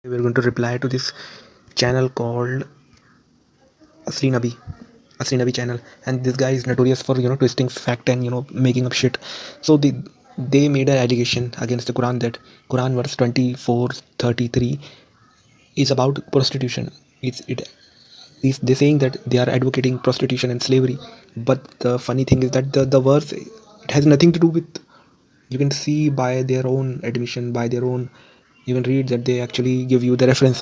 We're going to reply to this channel called Asli Nabi, Asli Nabi channel, and this guy is notorious for twisting fact and making up shit. So they made an allegation against the Quran that Quran verse 24:33 is about prostitution. They're saying that they are advocating prostitution and slavery, but the funny thing is that the verse, it has nothing to do with. You can see by their own admission, by their own, you can read that they actually give you the reference.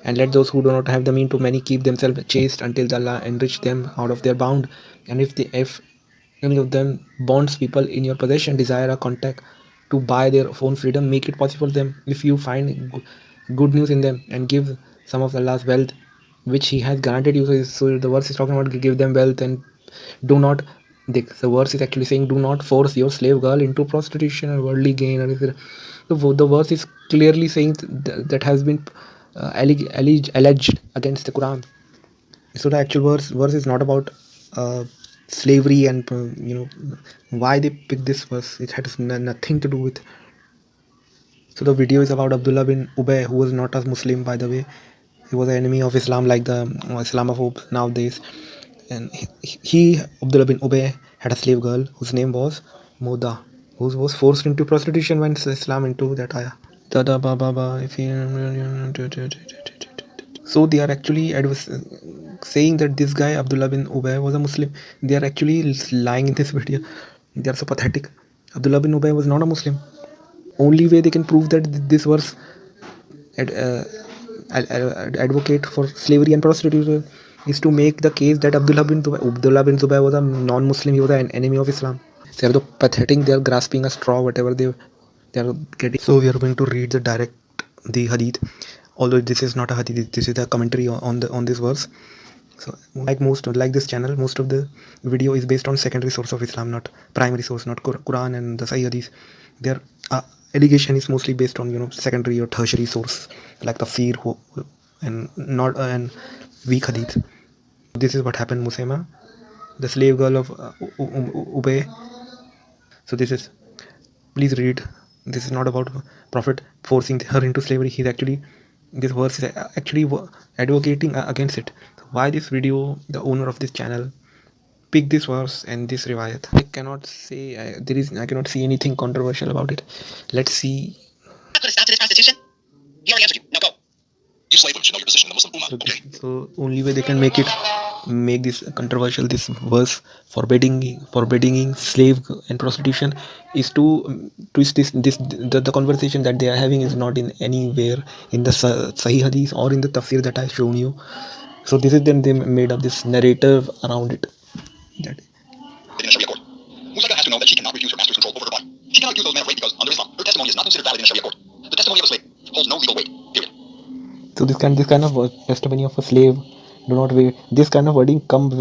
And let those who do not have the mean to many keep themselves chaste until Allah enrich them out of their bound. And if any of them bonds people in your possession desire a contact to buy their own freedom, make it possible for them. If you find good news in them and give some of Allah's wealth which He has granted you. So the verse is talking about give them wealth, and do not. The verse is actually saying do not force your slave girl into prostitution or worldly gain. The verse is clearly saying that has been alleged against the Quran. So the actual verse is not about slavery, and why they picked this verse. It has nothing to do with. So the video is about Abdullah bin Ubay, who was not a Muslim, by the way. He was an enemy of Islam, like the Islamophobes nowadays. And Abdullah bin Ubay, had a slave girl whose name was Moda, who was forced into prostitution when Islam into that ayah. Dada Baba Ba, if so they are actually saying that this guy Abdullah bin Ubay was a Muslim. They are actually lying in this video. They are so pathetic. Abdullah bin Ubay was not a Muslim. Only way they can prove that this verse advocate for slavery and prostitution is to make the case that Abdullah bin Zubayr was a non-Muslim. He was an enemy of Islam. They are so pathetic. They are grasping a straw, whatever they are getting. So we are going to read the hadith. Although this is not a hadith, this is a commentary on this verse. So like this channel, most of the video is based on secondary source of Islam, not primary source, not Quran and the Sahih hadith. Their allegation is mostly based on secondary or tertiary source like tafsir and not and weak hadith. This is what happened. Musaima, the slave girl of Ubay. So please read. This is not about Prophet forcing her into slavery. This verse is actually advocating against it. So why this video, the owner of this channel, pick this verse and this riwayat? I cannot say I cannot see anything controversial about it. Let's see. Put a stop to this prostitution? He already answered you. Now go. You slave women should know your position in the Muslim Ummah. Okay. So only way they can make this controversial, this verse forbidding slave and prostitution, is to twist the conversation that they are having is not in anywhere in the Sahih hadith or in the tafsir that I've shown you. So this is then they made up this narrative around it. In a Sharia court. Musaika has to know that she cannot refuse her master's control over her body. She cannot accuse those men of rape because, under Islam, her testimony is not considered valid in a Sharia court. The testimony of a slave holds no legal weight. Period. So this kind of testimony of a slave do not weigh. This kind of wording comes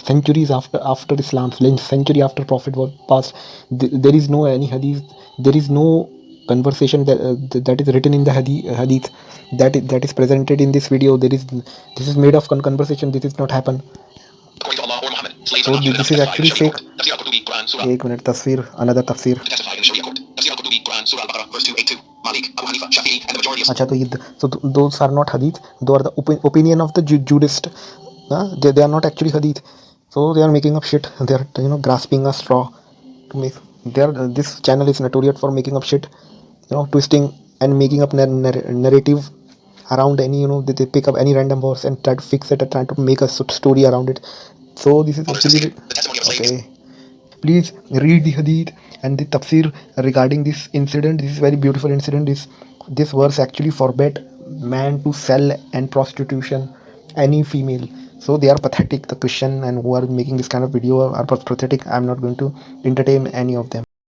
centuries after Islam, century after Prophet was passed. There is no any hadith. There is no conversation that is written in the hadith that is presented in this video. This is made of conversation. This is not happen. According to Allah or Muhammad, slaves So are not this is actually fake. Tafsir al-Qutubi, Qur'an, Surah. एक minute, tafsir, another tafsir. To testify in the Sharia court. Tafsir al-Qutubi, Qur'an, Surah al-Baqarah, verse 282. Malik, Abu Hanifa, Shafi'i, and the majority of... So those are not hadith. Those are the opinion of the jurist. They are not actually hadith. So they are making up shit. They are grasping a straw to make. This channel is notorious for making up shit. Twisting and making up narrative around any. They pick up any random verse and try to fix it and try to make a story around it. So this is actually okay. Please read the hadith and the tafsir regarding this incident. This is very beautiful incident. This verse actually forbade man to sell and prostitution any female. So they are pathetic. The Christian and who are making this kind of video are pathetic. I'm not going to entertain any of them.